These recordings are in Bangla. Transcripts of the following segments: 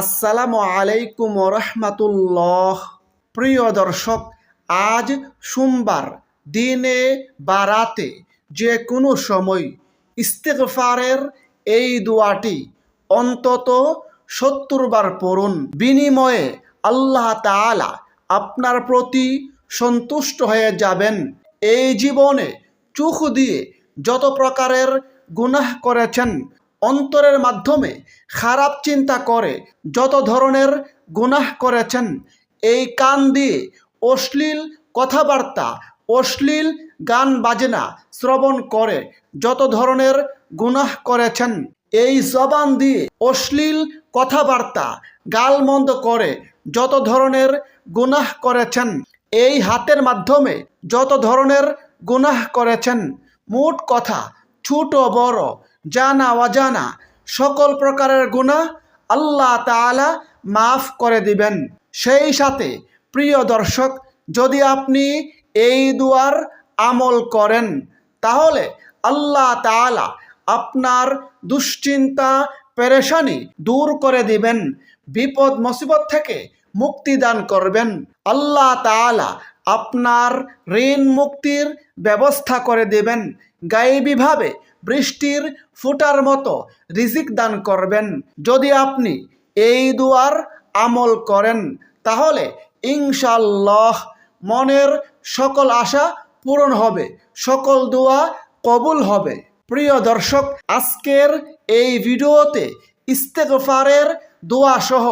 আসসালামু আলাইকুম রহমাতুল্লাহ। প্রিয় দর্শক, আজ সোমবার দিনে বা রাতে যে কোনো সময় ইস্তেগফারের এই দোয়াটি অন্তত 70 বার পড়ুন। বিনিময়ে আল্লাহ তাআলা আপনার প্রতি সন্তুষ্ট হয়ে যাবেন। এই জীবনে চোখ দিয়ে যত প্রকারের গুনাহ করেছেন, অন্তরের মাধ্যমে খারাপ চিন্তা করে যত ধরনের গুনাহ করেছেন, এই কান দিয়ে অশ্লীল কথাবার্তা, অশ্লীল গান বাজনা শ্রবণ করে যত ধরনের গুনাহ করেছেন, এই জবান দিয়ে অশ্লীল কথাবার্তা গালমন্দ করে যত ধরনের গুনাহ করেছেন, এই হাতের মাধ্যমে যত ধরনের গুনাহ করেছেন, মোট কথা ছোট বড় জানা অজানা সকল প্রকারের গুনাহ আল্লাহ তাআলা মাফ করে দিবেন। সেই সাথে প্রিয় দর্শক, যদি আপনি এই দুয়ার আমল করেন তাহলে আল্লাহ তাআলা আপনার দুশ্চিন্তা পেরেশানি দূর করে দিবেন, বিপদ মুসিবত থেকে মুক্তি দান করবেন। আল্লাহ তাআলা আপনার ঋণ মুক্তির ব্যবস্থা করে দেবেন, গায়েবীভাবে বৃষ্টির ফুটার মতো রিজিক দান করবেন। যদি আপনি এই দুয়ার আমল করেন তাহলে ইনশাআল্লাহ মনের সকল আশা পূরণ হবে, সকল দোয়া কবুল হবে। প্রিয় দর্শক, আজকের এই ভিডিওতে ইস্তেগফারের দোয়া সহ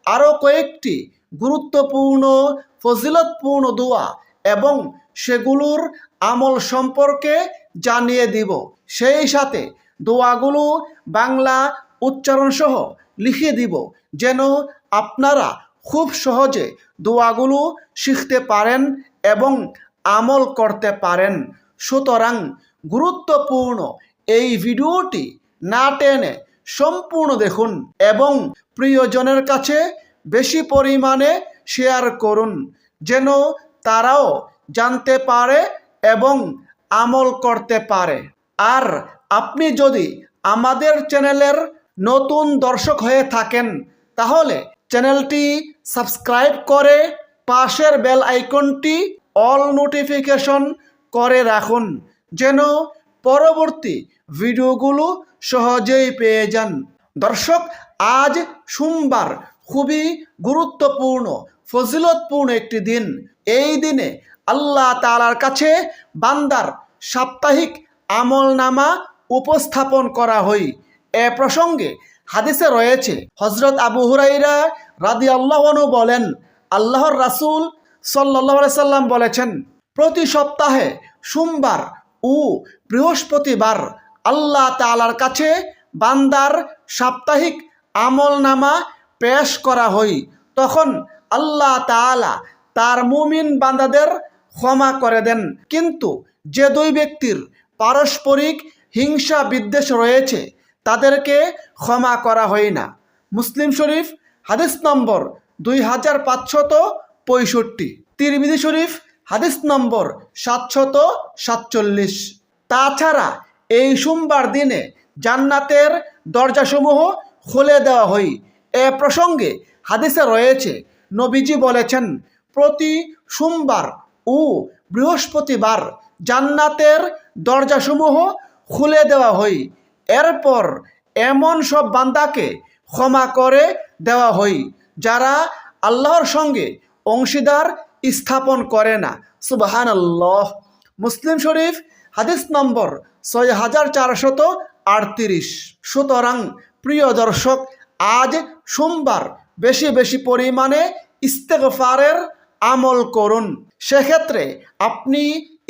আরও কয়েকটি গুরুত্বপূর্ণ ফজিলতপূর্ণ দোয়া এবং সেগুলোর আমল সম্পর্কে জানিয়ে দিব। সেই সাথে দোয়াগুলো বাংলা উচ্চারণ সহ লিখে দিব, যেন আপনারা খুব সহজে দোয়াগুলো শিখতে পারেন এবং আমল করতে পারেন। সুতরাং গুরুত্বপূর্ণ এই ভিডিওটি না টেনে সম্পূর্ণ দেখুন এবং প্রিয়জনের কাছে বেশি পরিমাণে শেয়ার করুন, যেন তারাও জানতে পারে এবং আমল করতে পারে। আর আপনি যদি আমাদের চ্যানেলের নতুন দর্শক হয়ে থাকেন তাহলে চ্যানেলটি সাবস্ক্রাইব করে পাশের বেল আইকনটি অল নোটিফিকেশন করে রাখুন, যেন পরবর্তী ভিডিওগুলো সহজেই পেয়ে যান। দর্শক, আজ সোমবার খুবই গুরুত্বপূর্ণ ফজিলতপূর্ণ একটি দিন। এই দিনে আল্লাহ তাআলার কাছে বান্দার সাপ্তাহিক আমলনামা উপস্থাপন করা হয়। এ প্রসঙ্গে হাদিসে রয়েছে, হযরত আবু হুরায়রা রাদিয়াল্লাহু আনহু বলেন, আল্লাহর রাসূল সাল্লাল্লাহু আলাইহি সাল্লাম বলেছেন, প্রতি সপ্তাহে সোমবার ও বৃহস্পতিবার আল্লাহ তাআলার কাছে বান্দার সাপ্তাহিক আমলনামা পেশ করা হয়। তখন আল্লাহ তাআলা তার মুমিন বান্দাদের ক্ষমা করে দেন, কিন্তু যে দুই ব্যক্তির পারস্পরিক হিংসা বিদ্বেষ রয়েছে তাদেরকে ক্ষমা করা হয় না। মুসলিম শরীফ হাদিস নম্বর 2565, তিরমিজি শরীফ হাদিস নম্বর 747। তাছাড়া এই সোমবার দিনে জান্নাতের দরজাসমূহ খুলে দেওয়া হয়। এ প্রসঙ্গে হাদিসে রয়েছে, নবীজি বলেছেন, প্রতি সোমবার ও বৃহস্পতিবার জান্নাতের দরজাসমূহ খুলে দেওয়া হয়। এরপর এমন সব বান্দাকে ক্ষমা করে দেওয়া হয় যারা আল্লাহর সঙ্গে অংশীদার স্থাপন করে না। সুবহানাল্লাহ। মুসলিম শরীফ হাদিস নম্বর 6438। সুতরাং প্রিয় দর্শক, আজ সোমবার বেশি বেশি পরিমাণে ইস্তেগফারের আমল করুন। সেক্ষেত্রে আপনি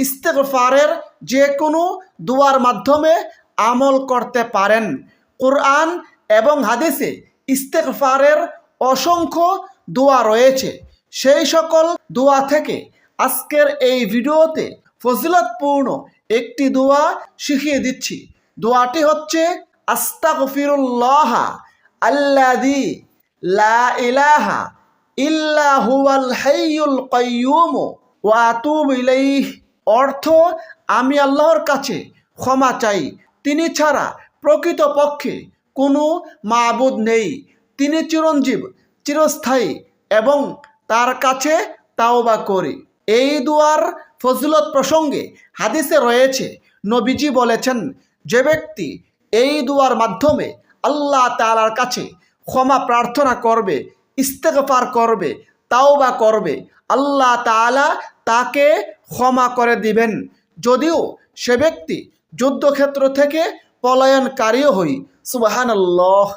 ইস্তেগফারের যে কোনো দোয়ার মাধ্যমে আমল করতে পারেন। কোরআন এবং হাদিসে ইস্তেগফারের অসংখ্য দোয়া রয়েছে। সেই সকল দোয়া থেকে আজকের এই ভিডিওতে ফজিলতপূর্ণ একটি দোয়া শিখিয়ে দিচ্ছি। দোয়াটি হচ্ছে, আস্তাগফিরুল্লাহ আল্লাযী লা ইলাহা ইল্লা হুয়াল হাইয়ুল কাইয়্যুম ওয়া আতুবু ইলাইহি। অর্থ, আমি আল্লাহর কাছে ক্ষমা চাই, তিনি ছাড়া প্রকৃতপক্ষে কোনো মাবুদ নেই, তিনি চিরঞ্জীব, চিরস্থায়ী এবং তার কাছে তাওবা করি। এই দুয়ার ফজিলত প্রসঙ্গে হাদিসে রয়েছে, নবীজি বলেছেন, যে ব্যক্তি এই দুয়ার মাধ্যমে আল্লাহ তাআলার কাছে ক্ষমা প্রার্থনা করবে, ইস্তেগফার করবে, তাওবা করবে, আল্লাহ তাআলা তাকে ক্ষমা করে দিবেন। যদিও সে ব্যক্তি যুদ্ধক্ষেত্র থেকে পলায়নকারীও হই। সুবহানাল্লাহ।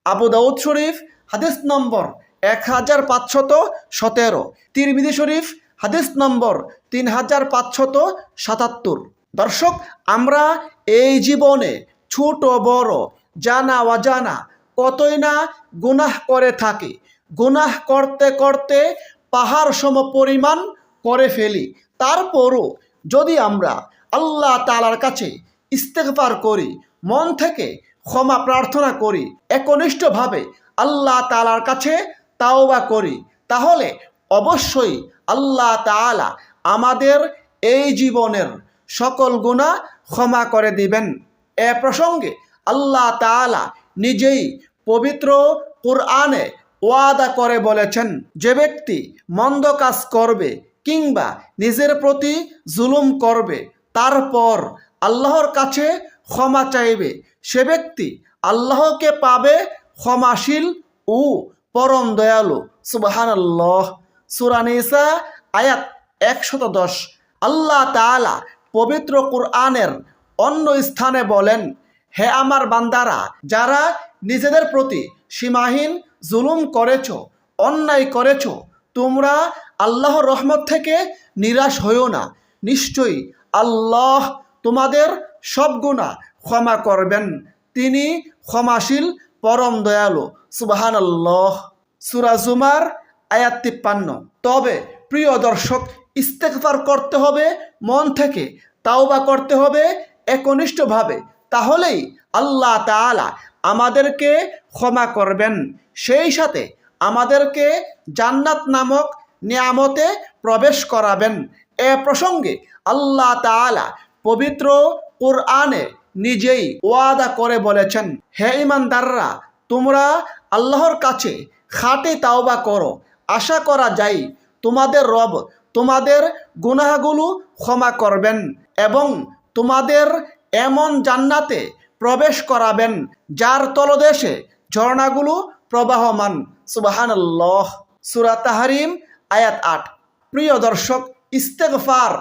আবু দাউদ শরীফ হাদিস নম্বর 1517, তিরমিজি শরীফ হাদিস নম্বর 3577। দর্শক, আমরা এই জীবনে ছোট বড়, জানা অজানা কতই না গুনাহ করে থাকি। গুনাহ করতে করতে পাহাড় সম পরিমাণ করে ফেলি। তারপরও যদি আমরা আল্লাহ তাআলার কাছে ইস্তেগফার করি, মন থেকে ক্ষমা প্রার্থনা করি, একনিষ্ঠভাবে আল্লাহ তাআলার কাছে তাওবা করি, তাহলে অবশ্যই আল্লাহ তাআলা আমাদের এই জীবনের সকল গুনাহ ক্ষমা করে দিবেন। এ প্রসঙ্গে আল্লাহ তাআলা নিজেই পবিত্র কুরআনে ওয়াদা করে বলেছেন, যে ব্যক্তি মন্দ কাজ করবে কিংবা নিজের প্রতি জুলুম করবে, তারপর আল্লাহর কাছে ক্ষমা চাইবে, সে ব্যক্তি আল্লাহকে পাবে ক্ষমাশীল ও পরম দয়ালু। সুবহানাল্লাহ। সূরা নিসা আয়াত 110। আল্লাহ তাআলা পবিত্র কুরআনের অন্য স্থানে বলেন, হে আমার বান্দারা, যারা নিজেদের প্রতি সীমাহীন জুলুম করেছ, অন্যায় করেছ, তোমরা আল্লাহর রহমত থেকে নিরাশ হইও না। নিশ্চয়ই আল্লাহ তোমাদের সব গুনাহ ক্ষমা করবেন, তিনি ক্ষমাশীল পরম দয়ালু। সুবহানাল্লাহ। সূরা জুমার আয়াত 53। তবে প্রিয় দর্শক, ইস্তেগফার করতে হবে মন থেকে, তাওবা করতে হবে একনিষ্ঠভাবে, তাহলেই আল্লাহ তাআলা আমাদেরকে ক্ষমা করবেন, সেই সাথে আমাদেরকে জান্নাত নামক নিয়ামতে প্রবেশ করাবেন। এ প্রসঙ্গে আল্লাহ তাআলা পবিত্র কুরআনে নিজেই ওয়াদা করে বলেছেন, হে ঈমানদাররা, তোমরা আল্লাহর কাছে খাঁটি তাওবা করো, আশা করা যায় তোমাদের রব তোমাদের গুনাহগুলো ক্ষমা করবেন এবং তোমাদের এমন জান্নাতে প্রবেশ করাবেন যার তলদেশে ঝর্ণাগুলো প্রবাহমান। সুবহানাল্লাহ। সূরা তাহরিম আয়াত 8। প্রিয় দর্শক, ইস্তেগফার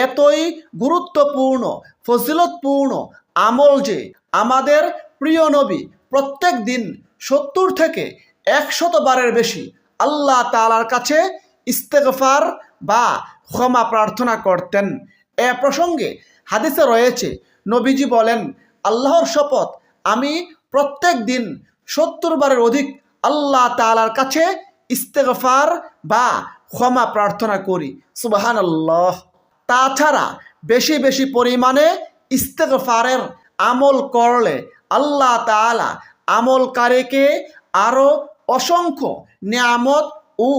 এতই গুরুত্বপূর্ণ, ফজিলতপূর্ণ আমল যে আমাদের প্রিয় নবী প্রত্যেক দিন 70 থেকে 100 বারের বেশি আল্লাহ তাআলার কাছে ইস্তেগফার বা ক্ষমা প্রার্থনা করতেন। এ প্রসঙ্গে হাদিসে রয়েছে, নবীজি বলেন, আল্লাহর শপথ, আমি প্রত্যেক দিন 70 বারের অধিক আল্লাহ তাআলার কাছে ইস্তেগফার বা ক্ষমা প্রার্থনা করি। সুবহানাল্লাহ। তাছাড়া বেশি বেশি পরিমাণে ইস্তেগফারের আমল করলে আল্লাহ তাআলা আমলকারীকে আরও অসংখ্য নিয়ামত ও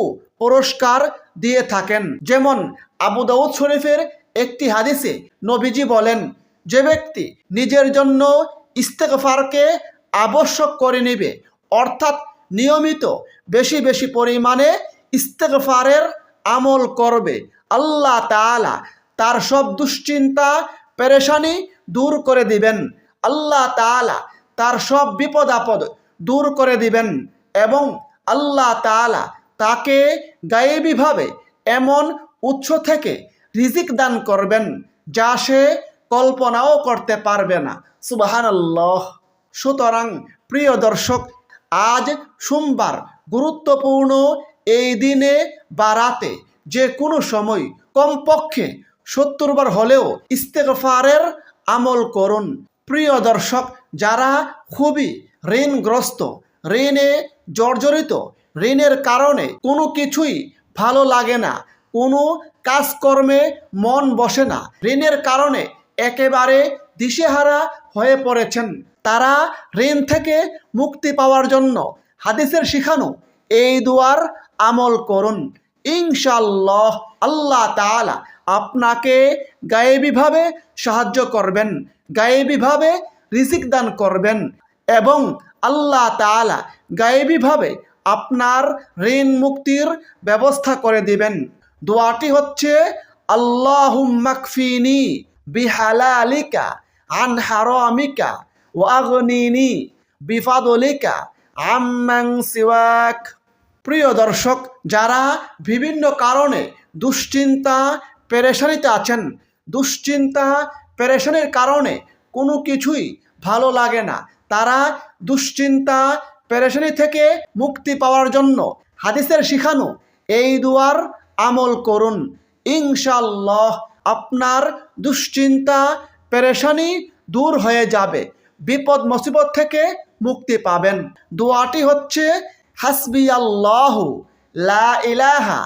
পুরস্কার দিয়ে থাকেন। যেমন আবু দাউদ শরীফের একটি হাদিসে নবীজি বলেন, যে ব্যক্তি নিজের জন্য ইস্তেগফারকে আবশ্যক করে নেবে, অর্থাৎ নিয়মিত বেশি বেশি পরিমাণে ইস্তেগফারের আমল করবে, আল্লাহ তাআলা তার সব দুশ্চিন্তা পেরেশানি দূর করে দিবেন। আল্লাহ তাআলা তার সব বিপদ আপদ দূর করে দিবেন এবং আল্লাহ তাআলা তাকে গায়েবীভাবে এমন উৎস থেকে রিজিক দান করবেন যা সে কল্পনাও করতে পারবে না। সুবহানাল্লাহ। সুতরাং প্রিয় দর্শক, আজ সোমবার গুরুত্বপূর্ণ এই দিনে বা রাতে যে কোনো সময় কমপক্ষে 70 বার হলেও ইস্তেগফারের আমল করুন। প্রিয় দর্শক, যারা খুবই ঋণগ্রস্ত, ঋণে জর্জরিত, ঋণের কারণে কোনো কিছুই ভালো লাগে না, কোনো কাজকর্মে মন বসে না, ঋণের কারণে একেবারে দিশেহারা হয়ে পড়েছেন, তারা ঋণ থেকে মুক্তি পাওয়ার জন্য হাদিসের শিখানো এই দুয়ার আমল করুন। ইনশাআল্লাহ আল্লাহ তাআলা আপনাকে গায়েবীভাবে সাহায্য করবেন, গায়েবীভাবে রিজিক দান করবেন এবং আল্লাহ তাআলা গায়েবীভাবে আপনার ঋণ মুক্তির ব্যবস্থা করে দিবেন। দোয়াটি হচ্ছে আল্লাহুম্মা কফিনি বিহালালিকা আন হারামিকা ওয়া আগনিনি বিফাদলিকা আম্মান সিওয়াক। প্রিয় দর্শক, যারা বিভিন্ন কারণে দুশ্চিন্তা পেরেশানিতে আছেন, দুশ্চিন্তা পেরেশানির কারণে কোনো কিছুই ভালো লাগে না, তারা দুশ্চিন্তা পেরেশানি থেকে মুক্তি পাওয়ার জন্য হাদিসের শিখানো এই দুয়ার আমল করুন। ইনশাআল্লাহ আপনার দুশ্চিন্তা পেরেশানি দূর হয়ে যাবে, বিপদ মুসিবত থেকে মুক্তি পাবেন। দোয়াটি হচ্ছে হাসবিয়াল্লাহু লা ইলাহা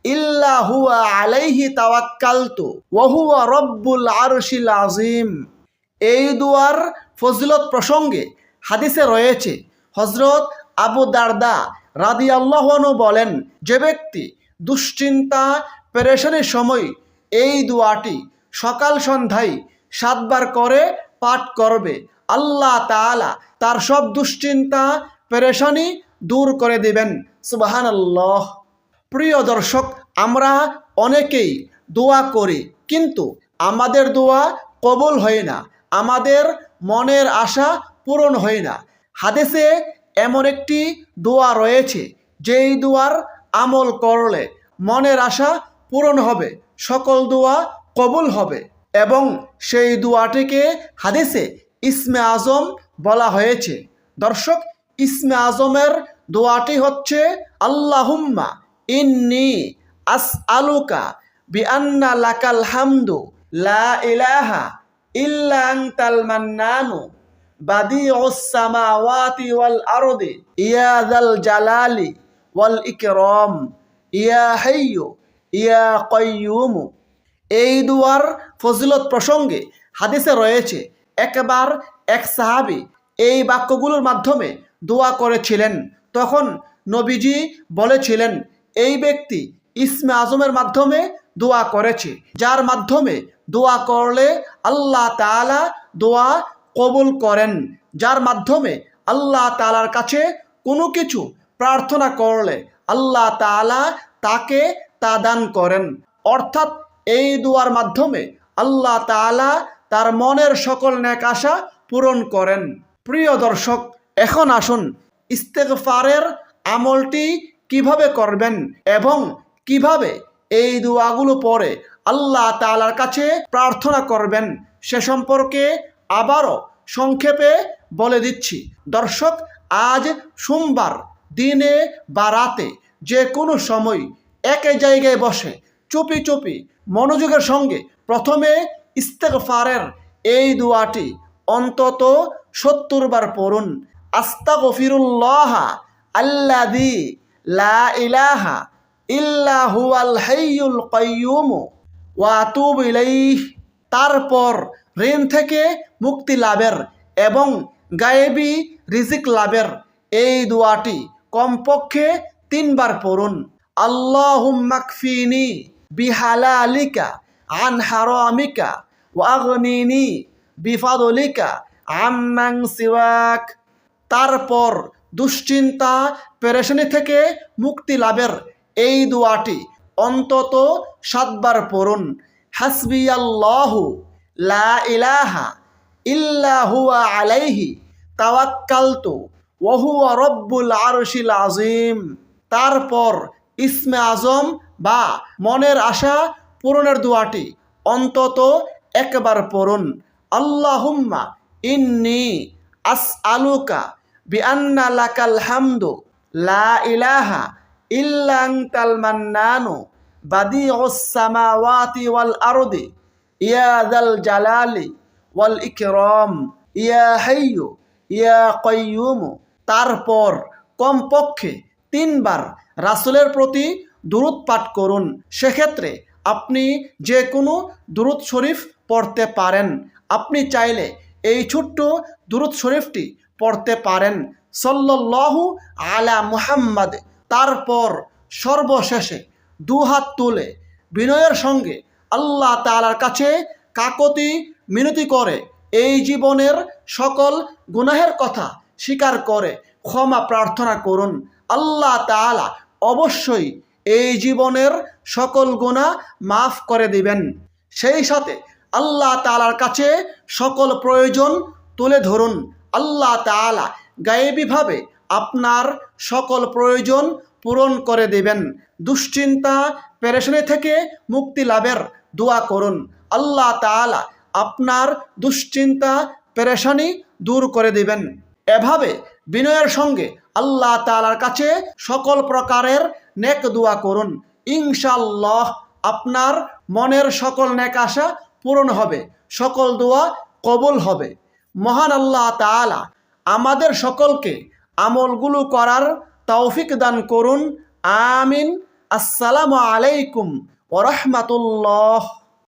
ইল্লা হুয়া আলাইহি তাওয়াক্কালতু ওয়া হুয়া রব্বুল আরশিল আযীম। এই দুয়ার ফজিলত প্রসঙ্গে হাদিসে রয়েছে, হযরত আবু দারদা রাদিয়াল্লাহু আনহু বলেন, যে ব্যক্তি দুশ্চিন্তা পেরেশানির সময় এই দুয়াটি সকাল সন্ধ্যায় 7 বার করে পাঠ করবে, আল্লাহ তাআলা তার সব দুশ্চিন্তা পেরেশানি দূর করে দিবেন। সুবহানাল্লাহ। প্রিয় দর্শক, আমরা অনেকেই দোয়া করি, কিন্তু আমাদের দোয়া কবুল হয় না, আমাদের মনের আশা পূরণ হয় না। হাদিসে এমন একটি দোয়া রয়েছে, যেই দোয়ার আমল করলে মনের আশা পূরণ হবে, সকল দোয়া কবুল হবে, এবং সেই দোয়াটিকে হাদিসে ইসমে আজম বলা হয়েছে। দর্শক, ইসমে আজমের দোয়াটি হচ্ছে আল্লাহুম্মা ইন্নি আসআলুকা বিআন্না লাকাল হামদু লা ইলাহা ইল্লা আনতাল মান্নানু বাদিউস সামাওয়াতি ওয়াল আরদি ইয়া যাল জালালি ওয়াল ইকরাম ইয়া হাইয়্যু ইয়া কাইয়্যুম। এই দুয়ার ফজিলত প্রসঙ্গে হাদিসে রয়েছে, একবার এক সাহাবী এই বাক্যগুলোর মাধ্যমে দোয়া করেছিলেন। তখন নবীজি বলেছিলেন, এই ব্যক্তি ইসমে আজমের মাধ্যমে দোয়া করেছে, যার মাধ্যমে দোয়া করলে আল্লাহ তাআলা দোয়া কবুল করেন, যার মাধ্যমে আল্লাহ তাআলার কাছে কোনো কিছু প্রার্থনা করলে আল্লাহ তাআলা তাকে তা দান করেন। অর্থাৎ এই দোয়ার মাধ্যমে আল্লাহ তাআলা তার মনের সকল নেক আশা পূরণ করেন। প্রিয় দর্শক, এখন আসুন ইস্তেগফারের আমলটি কিভাবে করবেন এবং কিভাবে এই দোয়াগুলো পড়ে আল্লাহ তাআলার কাছে প্রার্থনা করবেন সে সম্পর্কে আবারও সংক্ষেপে বলে দিচ্ছি। দর্শক, আজ সোমবার দিনে বা রাতে যে কোনো সময় একই জায়গায় বসে চুপি চুপি মনোযোগের সঙ্গে প্রথমে ইস্তেগফারের এই দোয়াটি অন্তত 70 বার পড়ুন। আস্তাগফিরুল্লাহ আল্লাযী লা ইলাহা ইল্লা হুয়াল হাইয়ুল কাইয়্যুম ওয়া আতুবু ইলাইহি। তারপর ঋণ থেকে মুক্তি লাভের এবং গায়েবী রিজিক লাভের এই দোয়াটি কমপক্ষে 3 বার পড়ুন। আল্লাহুম্মা কফিনি বিহালালিকা আন হারামিকা ওয়া আগনিনি বিফাদলিকা আম্মান সিওয়াক। তারপর দুশ্চিন্তা পেরেশানি থেকে মুক্তি লাভের এই দোয়াটি অন্তত 7 বার পড়ুন। হাসবিয়াল্লাহু লা ইলাহা ইল্লা হুয়া আলাইহি তাওয়াক্কালতু ওয়া হুয়া রব্বুল আরশিল আযীম। তারপর ইসমে আজম বা মনের আশা পূরণের দোয়াটি অন্তত 1 বার পড়ুন। আল্লাহুম্মা ইন্নি আসআলুকা বিআন্না লাকাল হামদু লা ইলাহা ইল্লা আনতাল মান্নানু বাদিউস সামাওয়াতি ওয়াল আরদি ইয়া যাল জালালি ওয়াল ইকরাম ইয়া হাইয়্যু ইয়া কাইয়্যুম। তারপর কমপক্ষে 3 বার রাসূলের প্রতি দুরূদ পাঠ করুন। সেক্ষেত্রে আপনি যে কোনো দুরূদ শরীফ পড়তে পারেন। আপনি চাইলে এই ছোট্ট দুরূদ শরীফটি পড়তে পারেন, সাল্লাল্লাহু আলা মুহাম্মাদ। তারপর সর্বশেষে 2 হাত তুলে বিনয়ের সঙ্গে আল্লাহ তাআলার কাছে কাকতি মিনতি করে এই জীবনের সকল গুনাহের কথা স্বীকার করে ক্ষমা প্রার্থনা করুন। আল্লাহ তাআলা অবশ্যই এই জীবনের সকল গুনাহ মাফ করে দিবেন। সেই সাথে আল্লাহ তাআলার কাছে সকল প্রয়োজন তুলে ধরুন। আল্লাহ তাআলা গায়েবীভাবে আপনার সকল প্রয়োজন পূরণ করে দেবেন। দুশ্চিন্তা পেরেশানি থেকে মুক্তি লাভের দোয়া করুন। আল্লাহ তাআলা আপনার দুশ্চিন্তা পেরেশানি দূর করে দিবেন। এভাবে বিনয়ের সঙ্গে আল্লাহ তাআলার কাছে সকল প্রকারের নেক দোয়া করুন। ইনশাআল্লাহ আপনার মনের সকল নেক আশা পূরণ হবে, সকল দোয়া কবুল হবে। মহান আল্লাহ তাআলা আমাদের সকলকে আমলগুলো করার তৌফিক দান করুন। আমিন। আসসালামু আলাইকুম ওয়া রাহমাতুল্লাহ।